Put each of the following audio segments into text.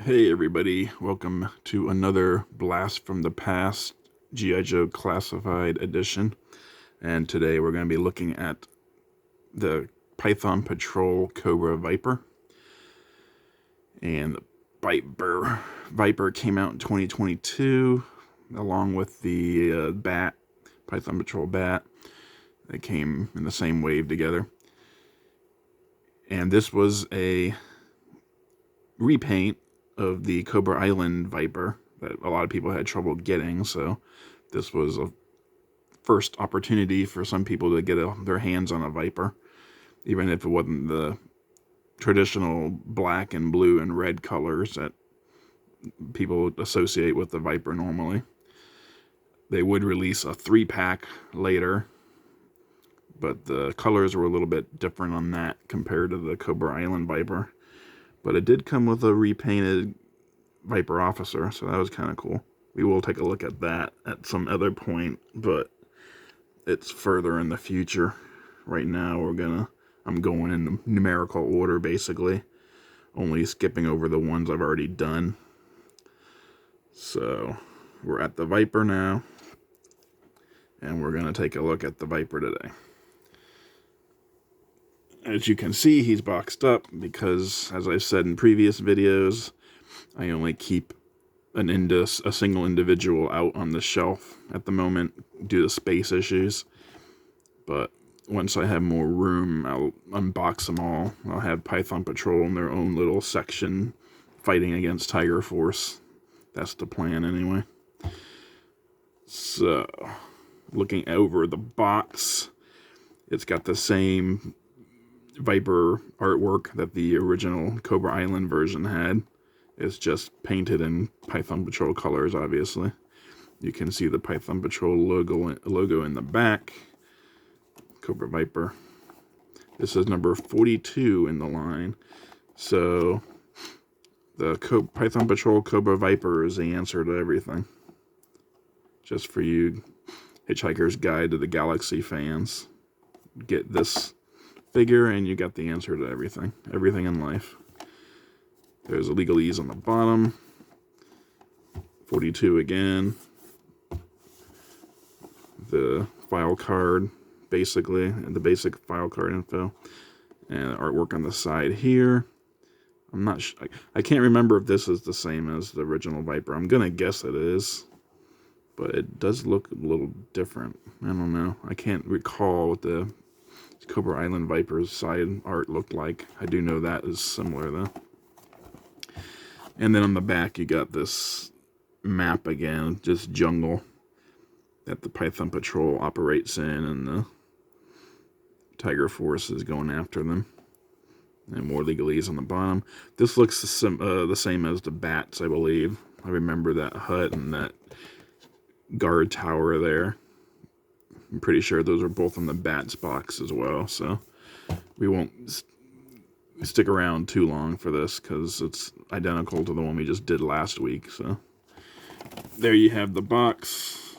Hey everybody, welcome to another Blast from the Past G.I.Joe Classified Edition. And today we're going to be looking at the Python Patrol Cobra Viper. And the Viper came out in 2022, along with the Bat, Python Patrol Bat. They came in the same wave together. And this was a repaint of the Cobra Island Viper that a lot of people had trouble getting, so this was a first opportunity for some people to get their hands on a Viper, even if it wasn't the traditional black and blue and red colors that people associate with the Viper normally. They would release a 3-pack later, but the colors were a little bit different on that compared to the Cobra Island Viper. But it did come with a repainted Viper officer, so that was kind of cool. We will take a look at that at some other point, but it's further in the future. Right now, I'm going in numerical order, basically. Only skipping over the ones I've already done. So, we're at the Viper now, and we're going to take a look at the Viper today. As you can see, he's boxed up because, as I've said in previous videos, I only keep a single individual out on the shelf at the moment due to space issues. But once I have more room, I'll unbox them all. I'll have Python Patrol in their own little section fighting against Tiger Force. That's the plan anyway. So, looking over the box, it's got the same Viper artwork that the original Cobra Island version had. It's just painted in Python Patrol colors, obviously. You can see the Python Patrol logo in the back. Cobra Viper. This is number 42 in the line. So, the Python Patrol Cobra Viper is the answer to everything. Just for you Hitchhiker's Guide to the Galaxy fans. Get this figure and you got the answer to everything. Everything in life. There's a legalese on the bottom. 42 again. The file card, basically, and the basic file card info. And artwork on the side here. I'm not sure. I can't remember if this is the same as the original Viper. I'm going to guess it is. But it does look a little different. I don't know. I can't recall what the Cobra Island Viper's side art looked like. I do know that is similar, though. And then on the back, you got this map again, just jungle that the Python Patrol operates in, and the Tiger Force is going after them. And more legalese on the bottom. This looks the same as the Bats, I believe. I remember that hut and that guard tower there. I'm pretty sure those are both in the Bats box as well, so we won't stick around too long for this because it's identical to the one we just did last week. So there you have the box,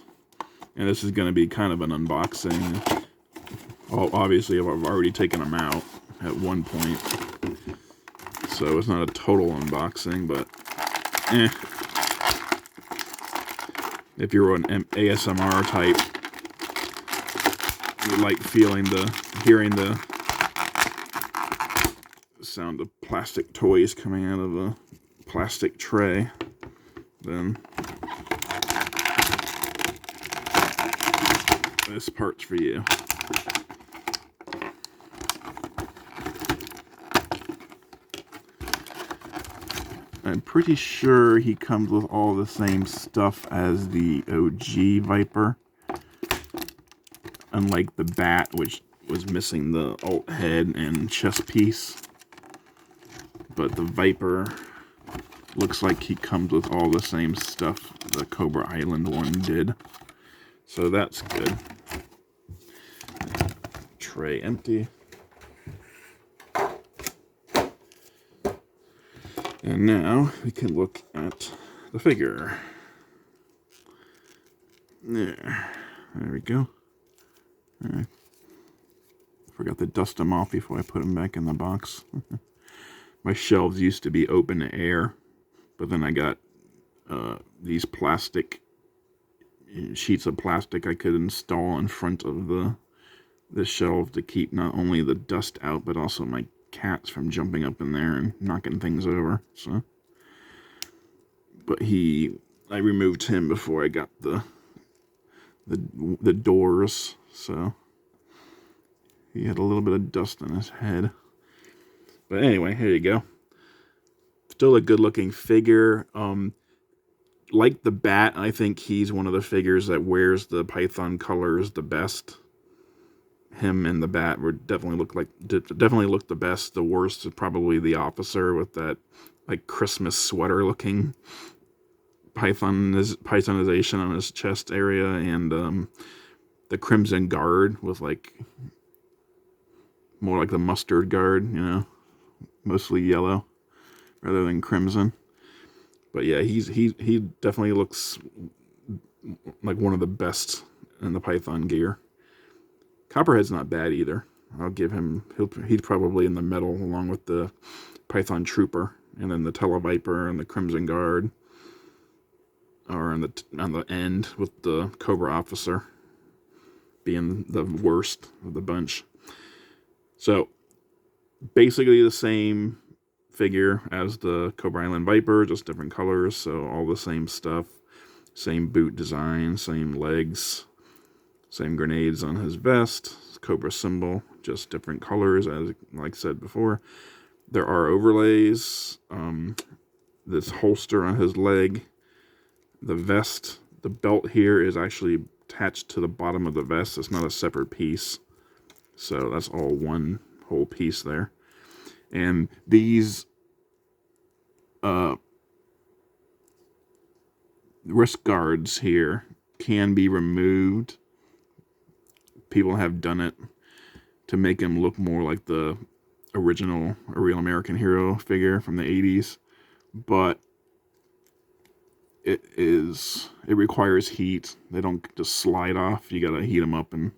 and this is going to be kind of an unboxing. Well, obviously I've already taken them out at one point, so it's not a total unboxing, but if you're an ASMR type, you like hearing the sound of plastic toys coming out of a plastic tray, then this part's for you. I'm pretty sure he comes with all the same stuff as the OG Viper, unlike the Bat, which was missing the alt head and chest piece. But the Viper looks like he comes with all the same stuff the Cobra Island one did. So that's good. Tray empty. And now we can look at the figure. There we go. Alright. Forgot to dust them off before I put them back in the box. My shelves used to be open to air, But then I got these plastic sheets of plastic I could install in front of the shelf to keep not only the dust out, but also my cats from jumping up in there and knocking things over. So, but I removed him before I got the doors, so he had a little bit of dust on his head. But anyway, here you go. Still a good-looking figure. Like the bat, I think he's one of the figures that wears the Python colors the best. Him and the bat would definitely look the best. The worst is probably the officer with that like Christmas sweater looking Pythonization on his chest area, and the Crimson Guard with like more like the mustard guard, mostly yellow rather than crimson. But yeah, he definitely looks like one of the best in the Python gear. Copperhead's not bad either. I'll give him. He's probably in the middle along with the Python Trooper, and then the Tele-Viper and the Crimson Guard are on the end with the Cobra Officer being the worst of the bunch. So basically the same figure as the Cobra Island Viper, just different colors. So all the same stuff, same boot design, same legs, same grenades on his vest, Cobra symbol, just different colors, as like I said before. There are overlays, this holster on his leg, the vest, the belt here is actually attached to the bottom of the vest. It's not a separate piece. So that's all one whole piece there. And these wrist guards here can be removed. People have done it to make him look more like the original A Real American Hero figure from the 80s. But it requires heat. They don't just slide off. You gotta heat them up and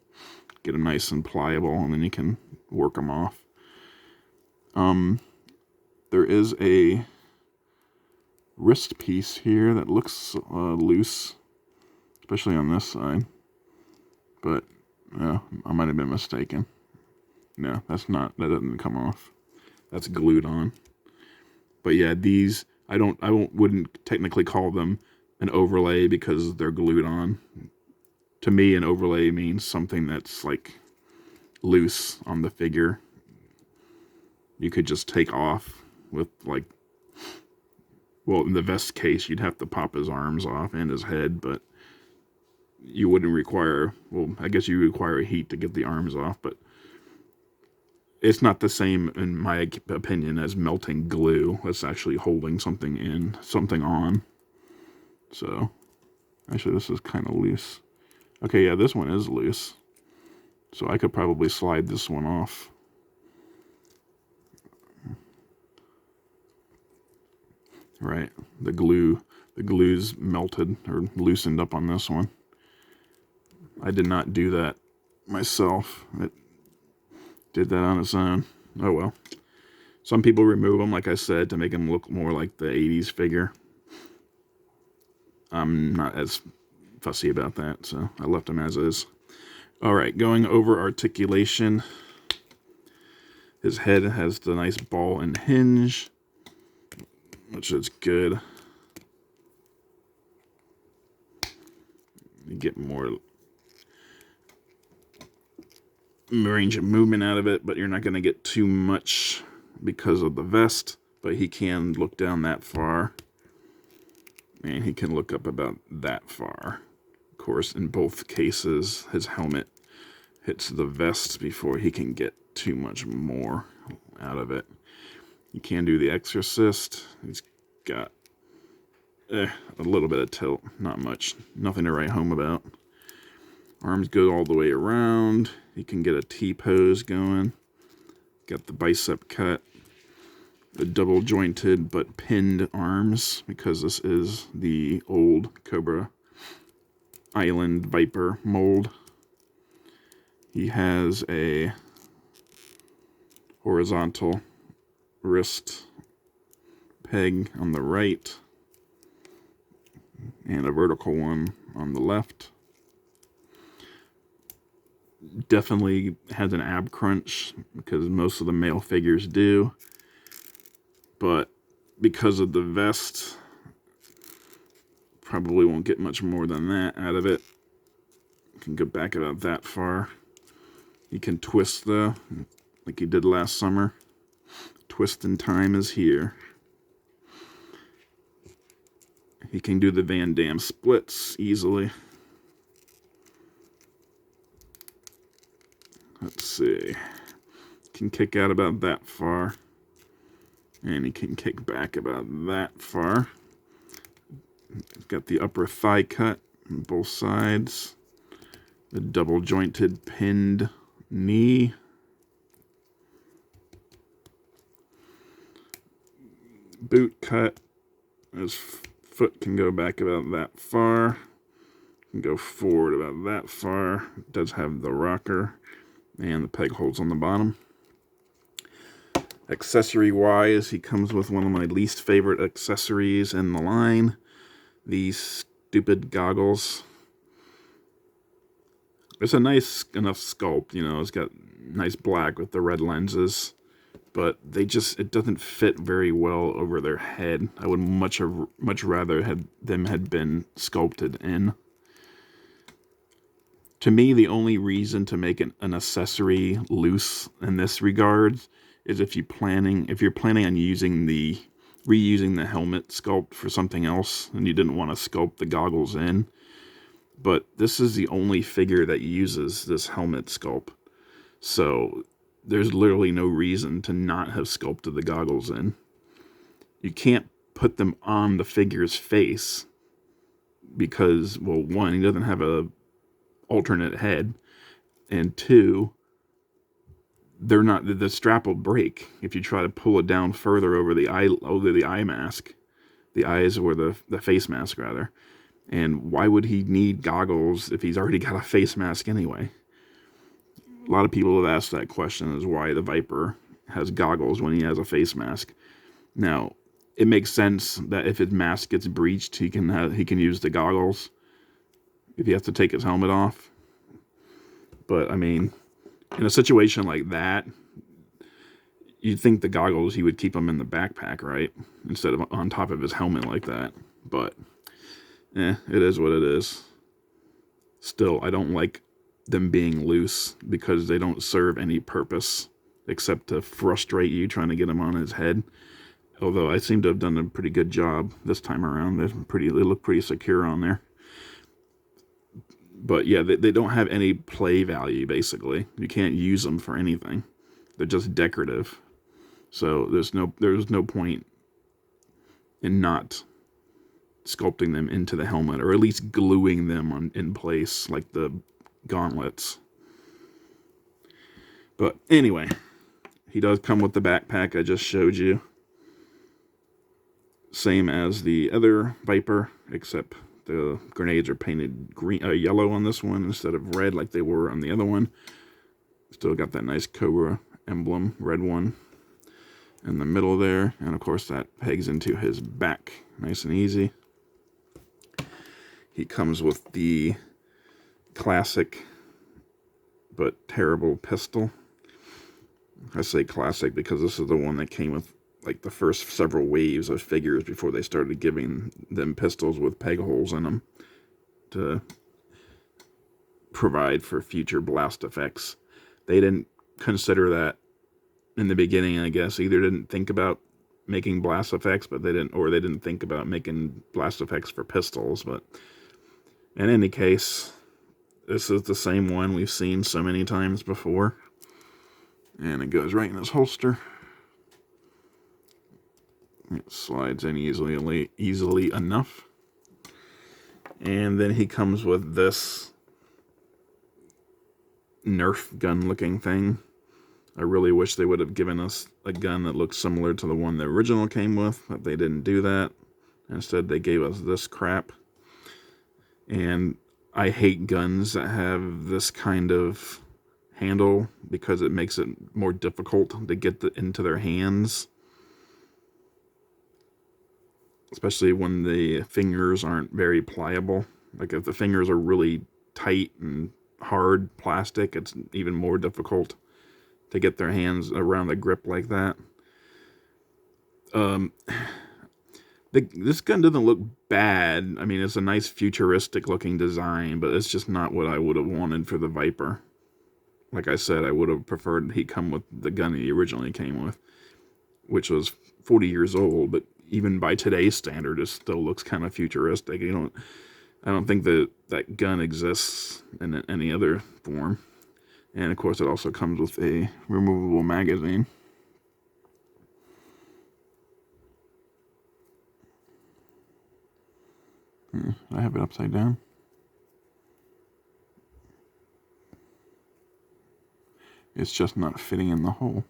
get them nice and pliable, and then you can work them off. There is a wrist piece here that looks loose, especially on this side. But I might have been mistaken. No, that doesn't come off. That's glued on. But yeah, these wouldn't technically call them an overlay because they're glued on. To me, an overlay means something that's like loose on the figure. You could just take off with in the vest case, you'd have to pop his arms off and his head, but you wouldn't require, I guess you require heat to get the arms off, but it's not the same, in my opinion, as melting glue. That's actually holding something on. So, actually, this is kind of loose. Okay, yeah, this one is loose. So I could probably slide this one off. Right, the glue's melted or loosened up on this one. I did not do that myself. It did that on its own. Oh well. Some people remove them, like I said, to make them look more like the 80s figure. I'm not as fussy about that, so I left them as is. Alright, going over articulation. His head has the nice ball and hinge, which is good. You get more range of movement out of it, but you're not going to get too much because of the vest. But he can look down that far, and he can look up about that far. Of course, in both cases, his helmet hits the vest before he can get too much more out of it. You can do the Exorcist. He's got a little bit of tilt, not much, nothing to write home about. Arms go all the way around. You can get a T-pose going. Got the bicep cut. The double jointed but pinned arms, because this is the old Cobra Island Viper mold. He has a horizontal wrist peg on the right and a vertical one on the left. Definitely has an ab crunch, because most of the male figures do. But because of the vest, probably won't get much more than that out of it. Can go back about that far. You can twist though, like you did last summer. Twisting time is here. He can do the Van Damme splits easily. Let's see. Can kick out about that far. And he can kick back about that far. He's got the upper thigh cut on both sides. The double jointed pinned knee. Boot cut. His foot can go back about that far. Can go forward about that far. It does have the rocker and the peg holes on the bottom. Accessory wise, he comes with one of my least favorite accessories in the line. These stupid goggles. It's a nice enough sculpt, you know, it's got nice black with the red lenses, but it doesn't fit very well over their head. I would much rather have them had been sculpted in. To me, the only reason to make an accessory loose in this regard is if you're planning on reusing the helmet sculpt for something else and you didn't want to sculpt the goggles in. But this is the only figure that uses this helmet sculpt. So there's literally no reason to not have sculpted the goggles in. You can't put them on the figure's face because, well, one, he doesn't have a alternate head, and two, the strap will break if you try to pull it down further over the eye mask, the eyes, or the face mask rather. And why would he need goggles if he's already got a face mask anyway? A lot of people have asked that question, is why the Viper has goggles when he has a face mask. Now, it makes sense that if his mask gets breached, he can use the goggles if he has to take his helmet off. But, I mean, in a situation like that, you'd think the goggles, he would keep them in the backpack, right? Instead of on top of his helmet like that. But, it is what it is. Still, I don't like them being loose because they don't serve any purpose except to frustrate you trying to get him on his head. Although I seem to have done a pretty good job this time around. They look pretty secure on there. But yeah, they don't have any play value, basically. You can't use them for anything. They're just decorative. So there's no point in not sculpting them into the helmet, or at least gluing them in place, like the gauntlets. But anyway, he does come with the backpack I just showed you. Same as the other Viper, except the grenades are painted yellow on this one instead of red like they were on the other one. Still got that nice Cobra emblem, red one, in the middle there. And of course that pegs into his back, nice and easy. He comes with the classic but terrible pistol. I say classic because this is the one that came with like the first several waves of figures before they started giving them pistols with peg holes in them to provide for future blast effects. They didn't consider that in the beginning, I guess. Either didn't think about making blast effects, but they didn't think about making blast effects for pistols. But in any case, this is the same one we've seen so many times before. And it goes right in his holster. It slides in easily enough. And then he comes with this Nerf gun looking thing. I really wish they would have given us a gun that looked similar to the one the original came with, but they didn't do that. Instead, they gave us this crap. And I hate guns that have this kind of handle because it makes it more difficult to get into their hands. especially when the fingers aren't very pliable. Like if the fingers are really tight and hard plastic, it's even more difficult to get their hands around the grip like that. This gun doesn't look bad. I mean, it's a nice futuristic looking design, but it's just not what I would have wanted for the Viper. Like I said, I would have preferred he come with the gun he originally came with, which was 40 years old, but even by today's standard, it still looks kind of futuristic. I don't think that gun exists in any other form. And of course, it also comes with a removable magazine. I have it upside down. It's just not fitting in the hole.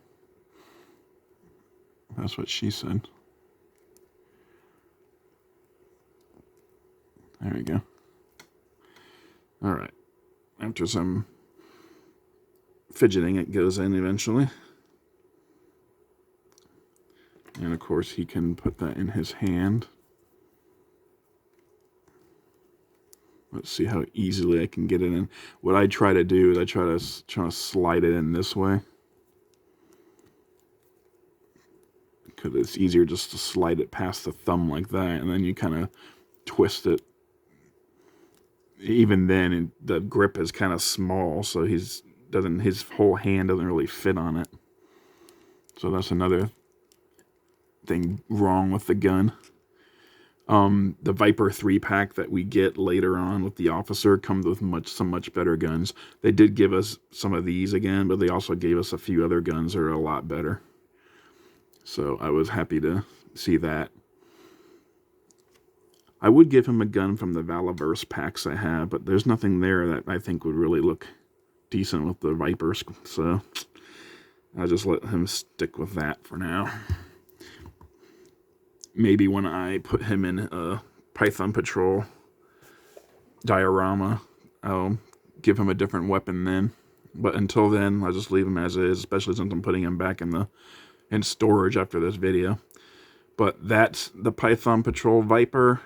That's what she said. There we go. All right. After some fidgeting, it goes in eventually. And of course, he can put that in his hand. Let's see how easily I can get it in. What I try to do is I try to slide it in this way, because it's easier just to slide it past the thumb like that, and then you kind of twist it. Even then, the grip is kind of small, so his whole hand doesn't really fit on it. So that's another thing wrong with the gun. The Viper 3-pack that we get later on with the officer comes with some much better guns. They did give us some of these again, but they also gave us a few other guns that are a lot better. So I was happy to see that. I would give him a gun from the Valiverse packs I have, but there's nothing there that I think would really look decent with the Vipers. So I'll just let him stick with that for now. Maybe when I put him in a Python Patrol diorama, I'll give him a different weapon then. But until then, I'll just leave him as is, especially since I'm putting him back in storage after this video. But that's the Python Patrol Viper.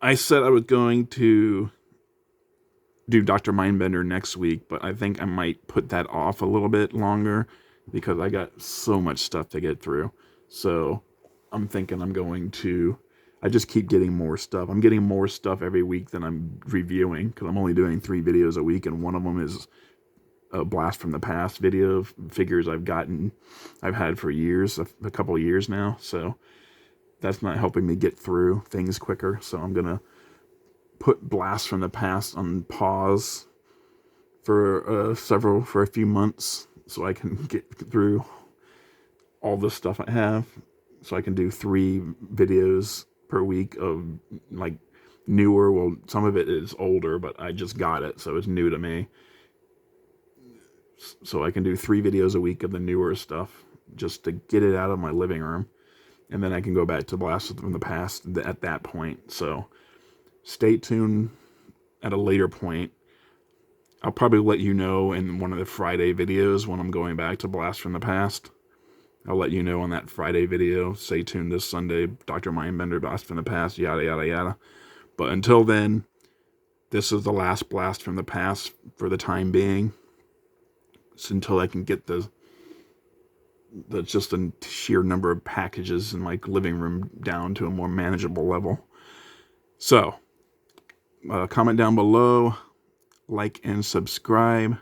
I said I was going to do Dr. Mindbender next week, but I think I might put that off a little bit longer because I got so much stuff to get through. So I'm thinking I just keep getting more stuff. I'm getting more stuff every week than I'm reviewing, because I'm only doing 3 videos a week, and one of them is a blast from the past video of figures I've had for years, a couple of years now. So that's not helping me get through things quicker. So I'm going to put Blast from the Past on pause for a few months so I can get through all the stuff I have. So I can do 3 videos per week of like newer. Well, some of it is older, but I just got it, so it's new to me. So I can do 3 videos a week of the newer stuff just to get it out of my living room. And then I can go back to Blast from the Past at that point. So stay tuned at a later point. I'll probably let you know in one of the Friday videos when I'm going back to Blast from the Past. I'll let you know on that Friday video. Stay tuned this Sunday. Dr. Mindbender, Blast from the Past, yada, yada, yada. But until then, this is the last Blast from the Past for the time being. It's until I can get just a sheer number of packages in my living room down to a more manageable level. So, comment down below, like and subscribe,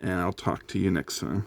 and I'll talk to you next time.